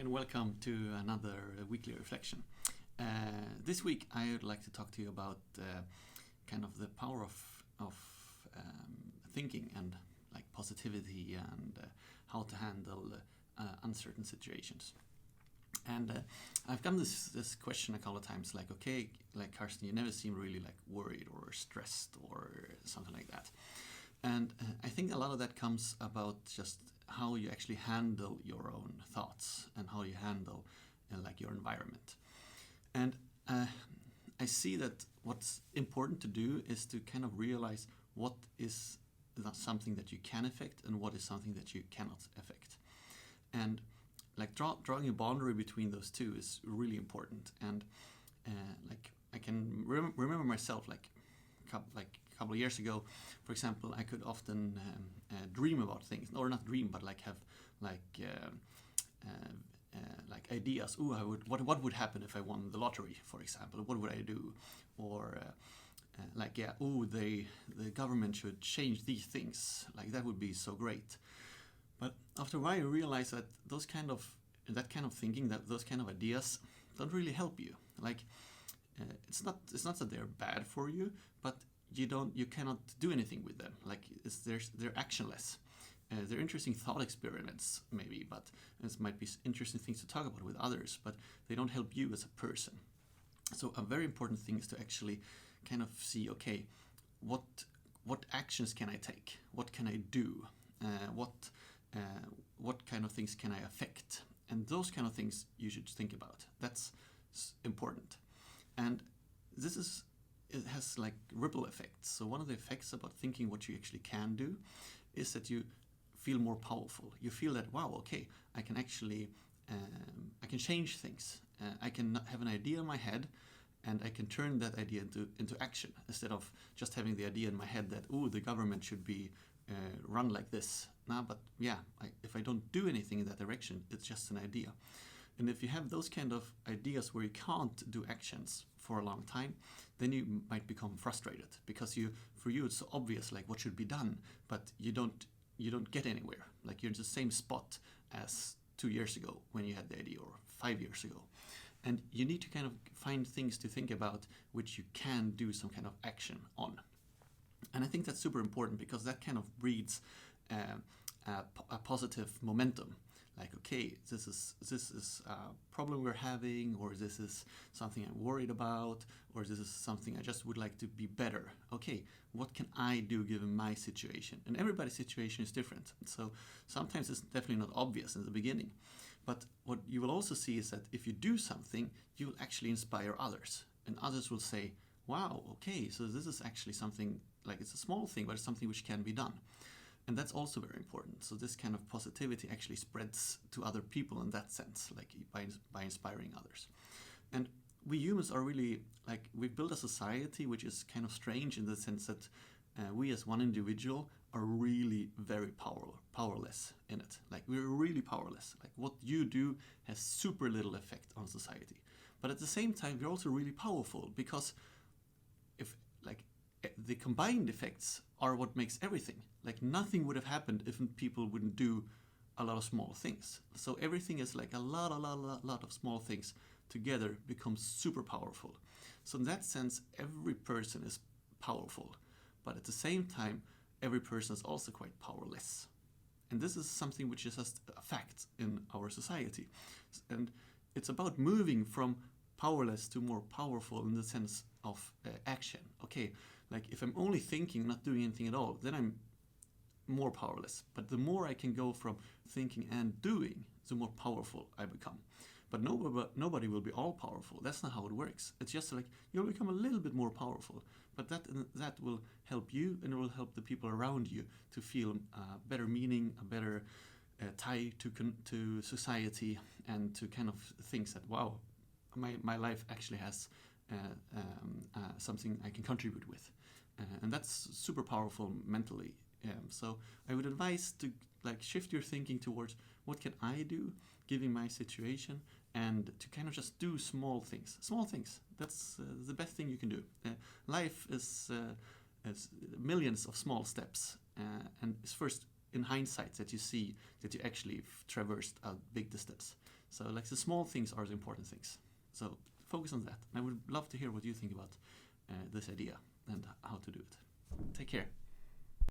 and welcome to another weekly reflection. This week I would like to talk to you about kind of the power of thinking and like positivity and how to handle uncertain situations. And I've gotten this question a couple of times, like, okay, like Karsten, you never seem really like worried or stressed or something like that. And I think a lot of that comes about just how you actually handle your own thoughts and how you handle like your environment. And I see that what's important to do is to kind of realize what is something that you can affect and what is something that you cannot affect. And like drawing a boundary between those two is really important. And like I can remember myself like a couple of years ago, for example, I could often dream about things, or not dream, but like have like ideas. What would happen if I won the lottery, for example? What would I do? Or the government should change these things. Like that would be so great. But after a while, you realize that that kind of thinking, that those kind of ideas, don't really help you. Like it's not that they're bad for you, but you cannot do anything with them. Like they're actionless. They're interesting thought experiments, maybe, but it might be interesting things to talk about with others, but they don't help you as a person. So a very important thing is to actually kind of see, okay, what actions can I take? What can I do? What kind of things can I affect? And those kind of things you should think about. That's important. And it has like ripple effects. So one of the effects about thinking what you actually can do is that you feel more powerful. You feel that, wow, okay, I can actually, I can change things. I can have an idea in my head and I can turn that idea into action instead of just having the idea in my head that, the government should be run like this. No, but yeah, if I don't do anything in that direction, it's just an idea. And if you have those kind of ideas where you can't do actions for a long time, then you might become frustrated because for you it's so obvious like what should be done, but you don't get anywhere. Like you're in the same spot as 2 years ago when you had the idea, or 5 years ago. And you need to kind of find things to think about which you can do some kind of action on. And I think that's super important because that kind of breeds a positive momentum. Like, okay, this is a problem we're having, or this is something I'm worried about, or this is something I just would like to be better. Okay, what can I do given my situation? And everybody's situation is different. So sometimes it's definitely not obvious in the beginning. But what you will also see is that if you do something, you will actually inspire others. And others will say, wow, okay, so this is actually something, like it's a small thing, but it's something which can be done. And that's also very important. So this kind of positivity actually spreads to other people in that sense, like by inspiring others. And we humans are really, like, we've built a society which is kind of strange in the sense that we as one individual are really very powerless in it. Like we're really powerless. Like what you do has super little effect on society. But at the same time, we're also really powerful because if like the combined effects are what makes everything. Like nothing would have happened if people wouldn't do a lot of small things. So everything is like a lot of small things together becomes super powerful. So in that sense, every person is powerful, but at the same time, every person is also quite powerless. And this is something which is just a fact in our society. And it's about moving from powerless to more powerful in the sense of action. Okay, like if I'm only thinking, not doing anything at all, then I'm more powerless. But the more I can go from thinking and doing, the more powerful I become. But nobody will be all powerful. That's not how it works. It's just like you'll become a little bit more powerful. But that will help you, and it will help the people around you to feel better meaning, a better tie to society, and to kind of things that, wow, my life actually has something I can contribute with. And that's super powerful mentally. So I would advise to like shift your thinking towards what can I do given my situation, and to kind of just do small things. Small things. That's the best thing you can do. Life is millions of small steps, and it's first in hindsight that you see that you actually traversed a big distance. So like the small things are the important things. So focus on that. I would love to hear what you think about this idea and how to do it. Take care.